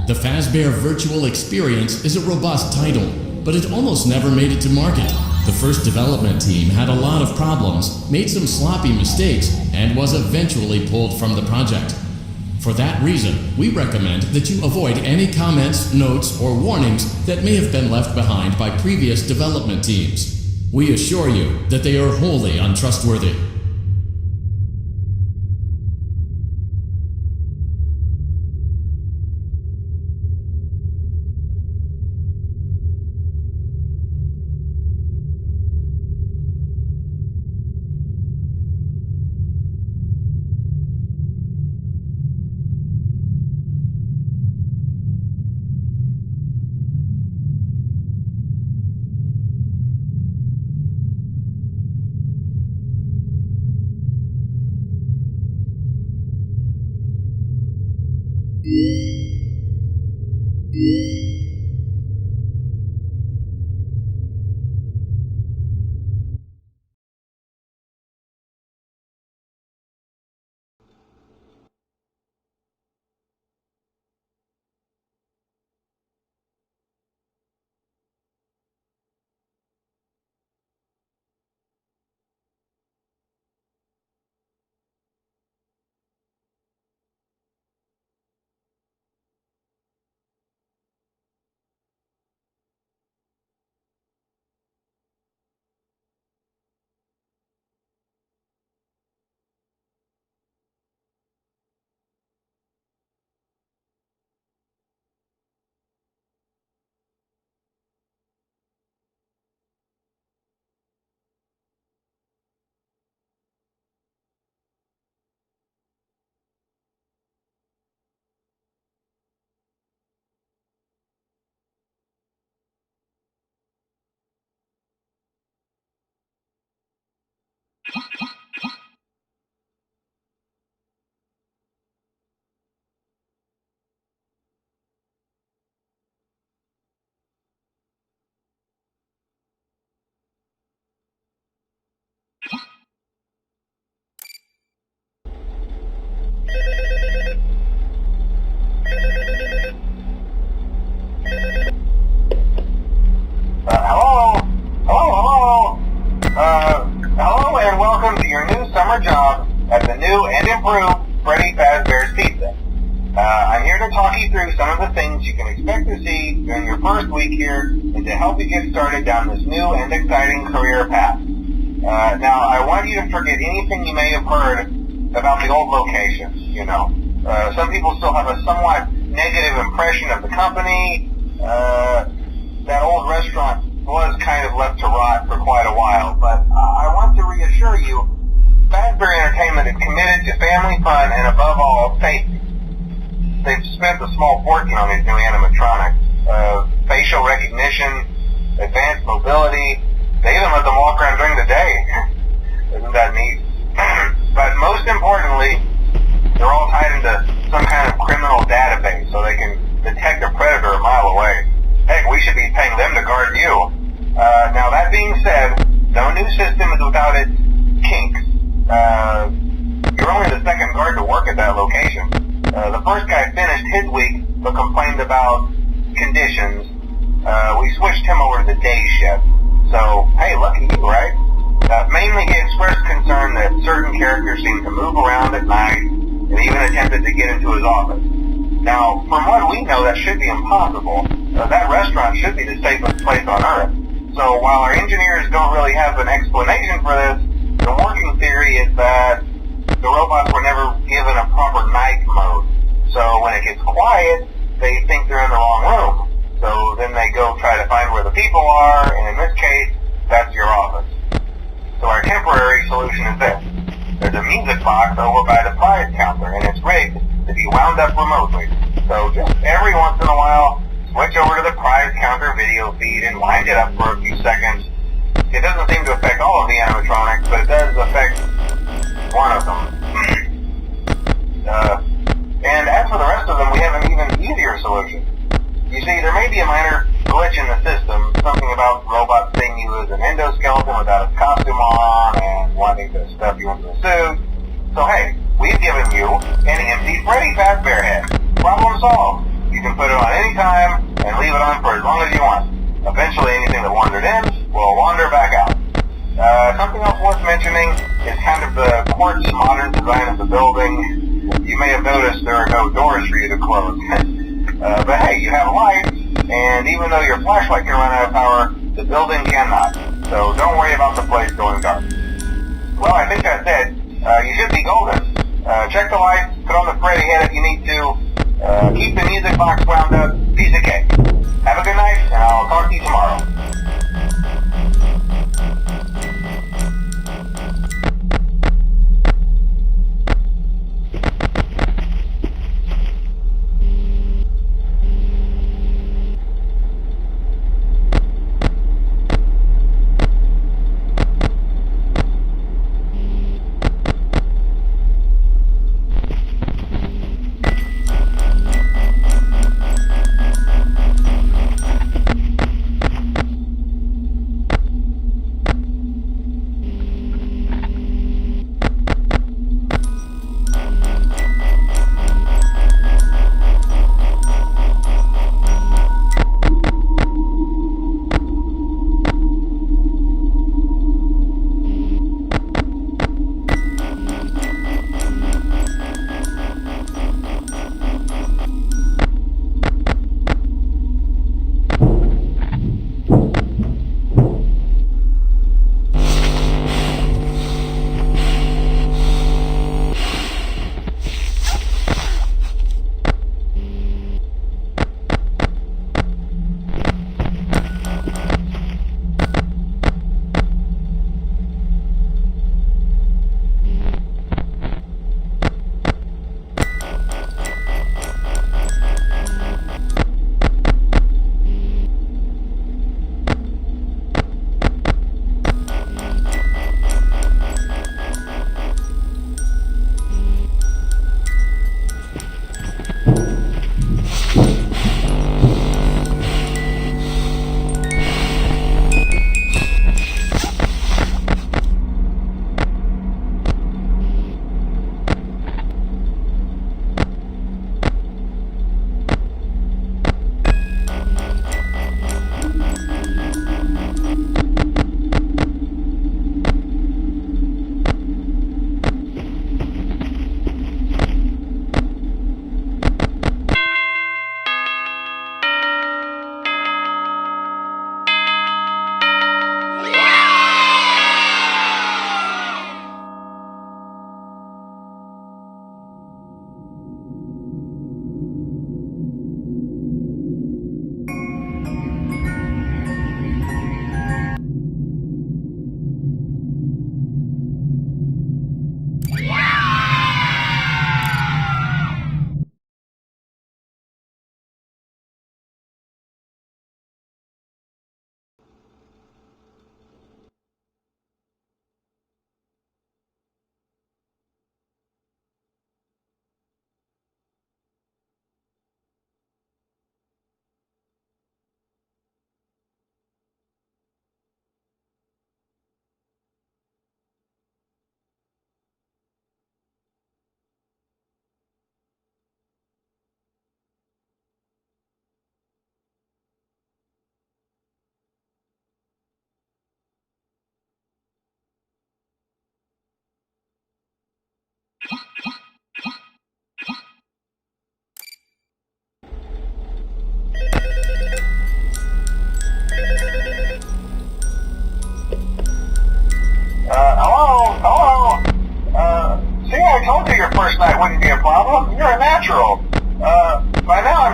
The Fazbear Virtual Experience is a robust title, but it almost never made it to market. The first development team had a lot of problems, made some sloppy mistakes, and was eventually pulled from the project. For that reason, we recommend that you avoid any comments, notes, or warnings that may have been left behind by previous development teams. We assure you that they are wholly untrustworthy. Hello and welcome to your new summer job at the new and improved Freddy Fazbear's Pizza. I'm here to talk you through some of the things you can expect to see during your first week here and to help you get started down this new and exciting career path. Now, I want you to forget anything you may have heard about the old location, some people still have a somewhat negative impression of the company. That old restaurant was kind of left to rot for quite a while, but I want to reassure you, Fazbear Entertainment is committed to family fun and above all, safety. They've spent a small fortune on these new animatronics. Facial recognition, advanced mobility, they even let them walk around during the day. Isn't that neat? But most importantly, they're all tied into some kind of criminal database so they can detect a predator a mile away. Heck, we should be paying them to guard you. Now that being said, no new system is without its kinks. You're only the second guard to work at that location. The first guy finished his week but complained about conditions. We switched him over to the day shift. So, hey, lucky you, right? Mainly he expressed concern that certain characters seemed to move around at night and even attempted to get into his office. Now, from what we know, that should be impossible. That restaurant should be the safest place on Earth. So while our engineers don't really have an explanation for this, the working theory is that the robots were never given a proper night mode. So when it gets quiet, they think they're in the wrong room. So then they go try to find where the people are, and in this case, that's your office. So our temporary solution is this. There's a music box over by the prize counter, and it's rigged to be wound up remotely. So just every once in a while, switch over to the prize counter video feed and wind it up for a few seconds. It doesn't seem to affect all of the animatronics, but it does affect one of them. And as for the rest of them, we have an even easier solution. You see, there may be a minor glitch in the system, something about robots seeing you as an endoskeleton without a costume on and wanting to stuff you into a suit. So hey, we've given you an empty Freddy Fazbear head. Problem solved. You can put it on any time and leave it on for as long as you want. Eventually anything that wandered in will wander back out. Something else worth mentioning is kind of the quartz modern design of the building. You may have noticed there are no doors for you to close. But hey, you have lights, and even though your flashlight can run out of power, the building cannot. So don't worry about the place going dark. Well, I think that's it. You should be golden. Check the lights, put on the Freddy head if you need to. Keep the music box wound up. Piece of cake. Have a good night, and I'll talk to you tomorrow.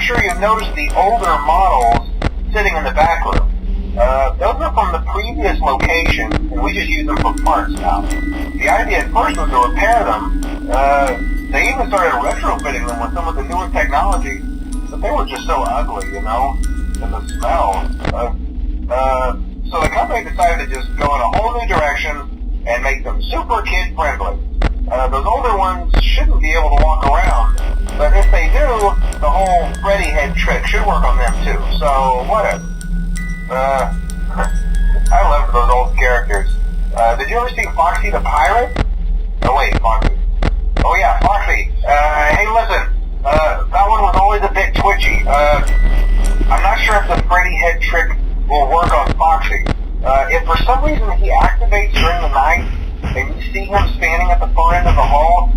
sure you've noticed the older models sitting in the back room. Those are from the previous location, and we just use them for parts now. The idea at first was to repair them. They even started retrofitting them with some of the newer technology, but they were just so ugly, you know, and the smell. So the company decided to just go in a whole new direction and make them super kid-friendly. Those older ones shouldn't be able to walk around, but if they do, the whole Freddy head trick should work on them too, so whatever. I loved those old characters. Did you ever see Foxy the Pirate? Oh wait, Foxy. Oh yeah, Foxy. Hey listen, that one was always a bit twitchy. I'm not sure if the Freddy head trick will work on Foxy. If for some reason he activates during the night and you see him standing at the far end of the hall,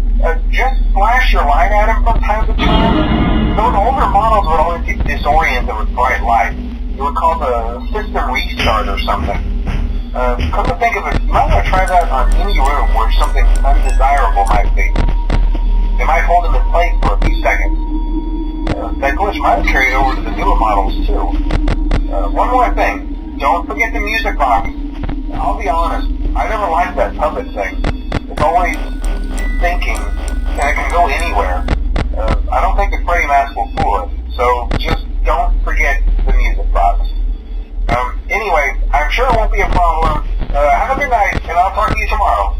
just flash your light at him from time to time. Those older models would always get disoriented with bright light. It would cause a system restart or something. Come to think of it, you might want to try that on any room where something undesirable might be. It might hold him in place for a few seconds. That glitch might carry over to the newer models too. One more thing, don't forget the music box. I'll be honest, I never liked that puppet thing. It's always thinking, and it can go anywhere. I don't think the Freddy mask will fool it, so just don't forget the music box. Anyway, I'm sure it won't be a problem. Have a good night, and I'll talk to you tomorrow.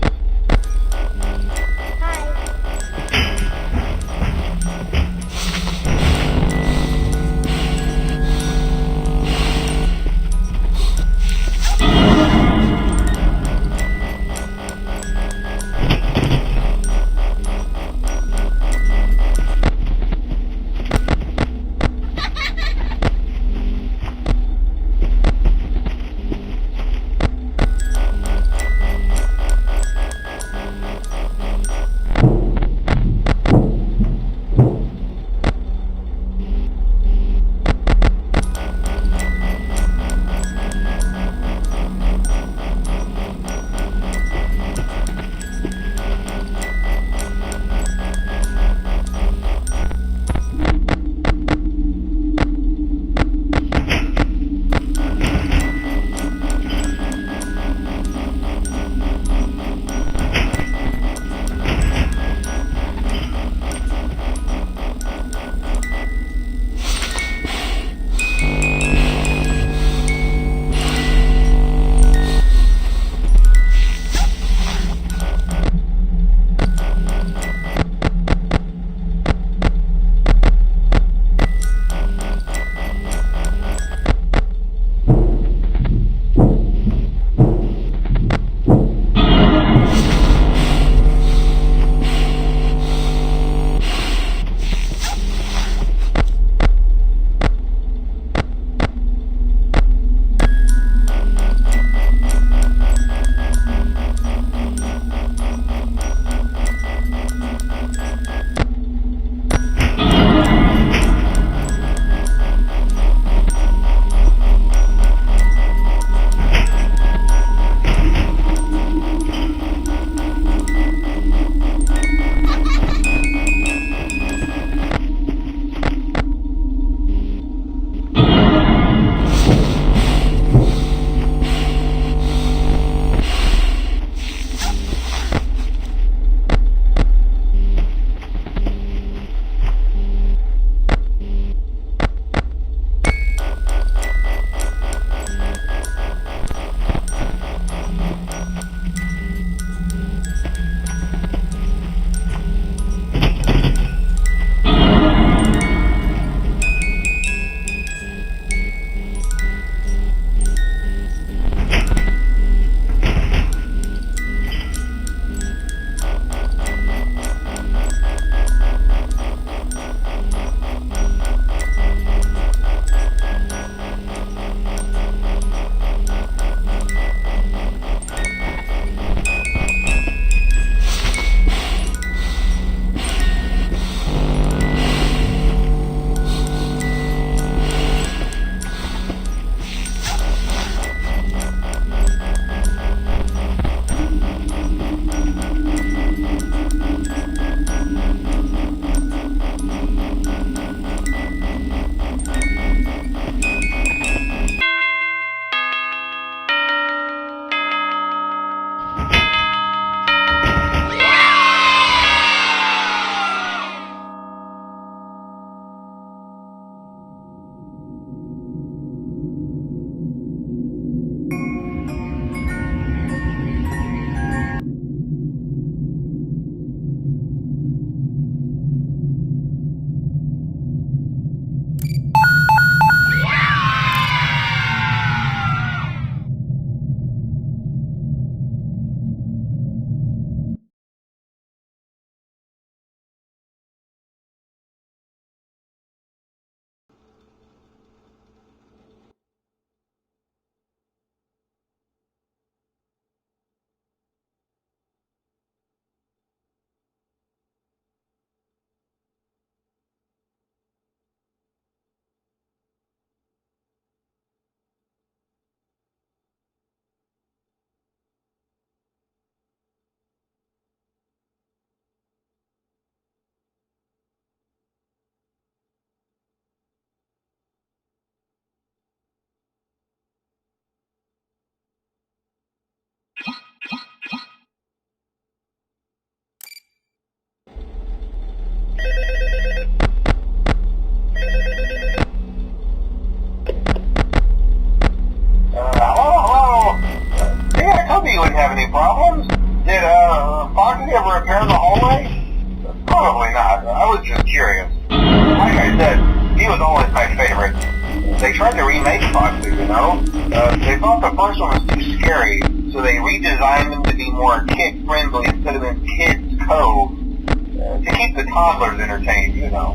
favorite. They tried to remake Foxy, you know? They thought the first one was too scary, so they redesigned them to be more kid-friendly instead of in Kids Cove, to keep the toddlers entertained, you know.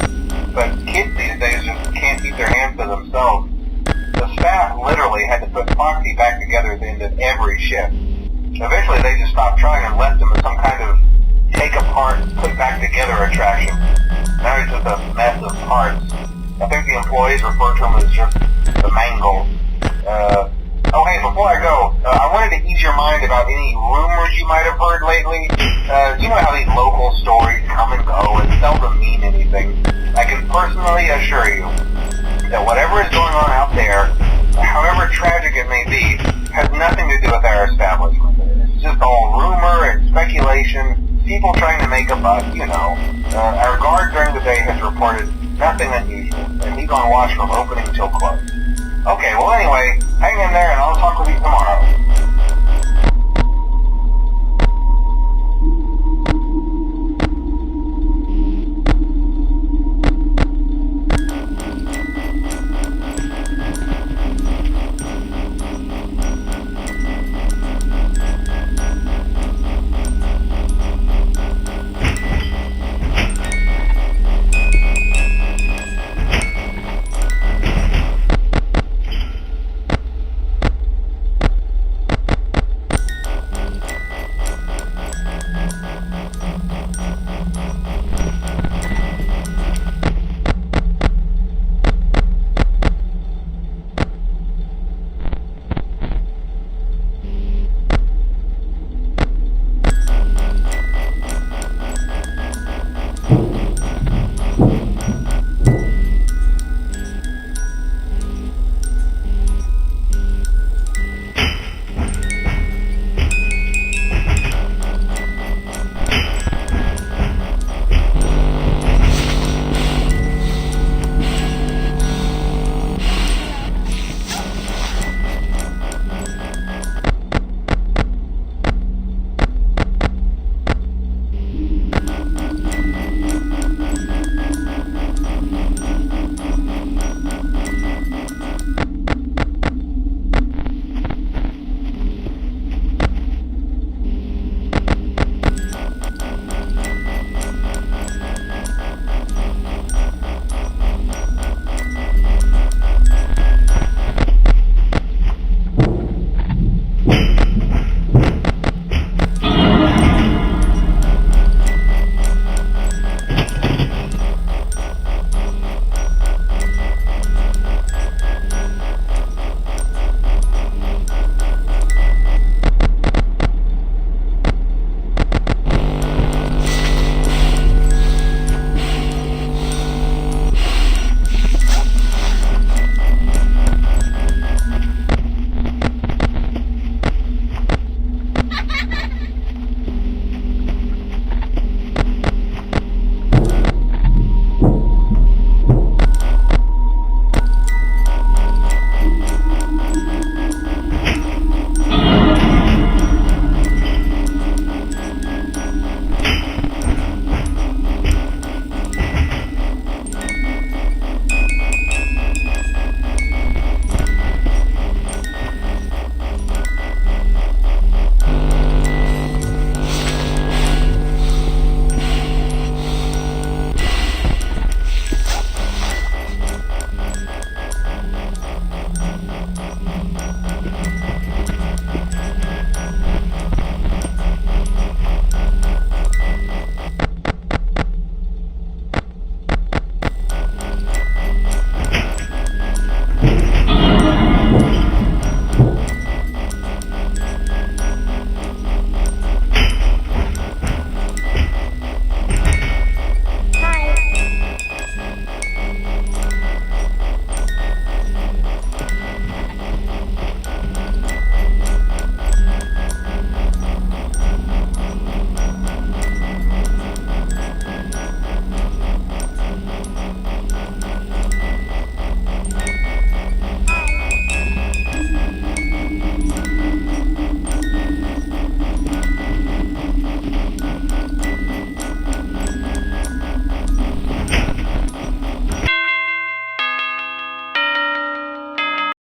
But kids these days just can't keep their hands to themselves. The staff literally had to put Foxy back together at the end of every shift. Eventually they just stopped trying and left him as some kind of take-apart, put-back-together attraction. Now he's just a mess of parts. I think the employees refer to him as just the Mangle. Oh hey, before I go, I wanted to ease your mind about any rumors you might have heard lately. You know how these local stories come and go and seldom mean anything. I can personally assure you that whatever is going on out there, however tragic it may be, has nothing to do with our establishment. It's just all rumor and speculation, people trying to make a buck, you know. Our guard during the day has reported nothing unusual, and he's on watch from opening till close. Okay, well anyway, hang in there and I'll talk with you tomorrow.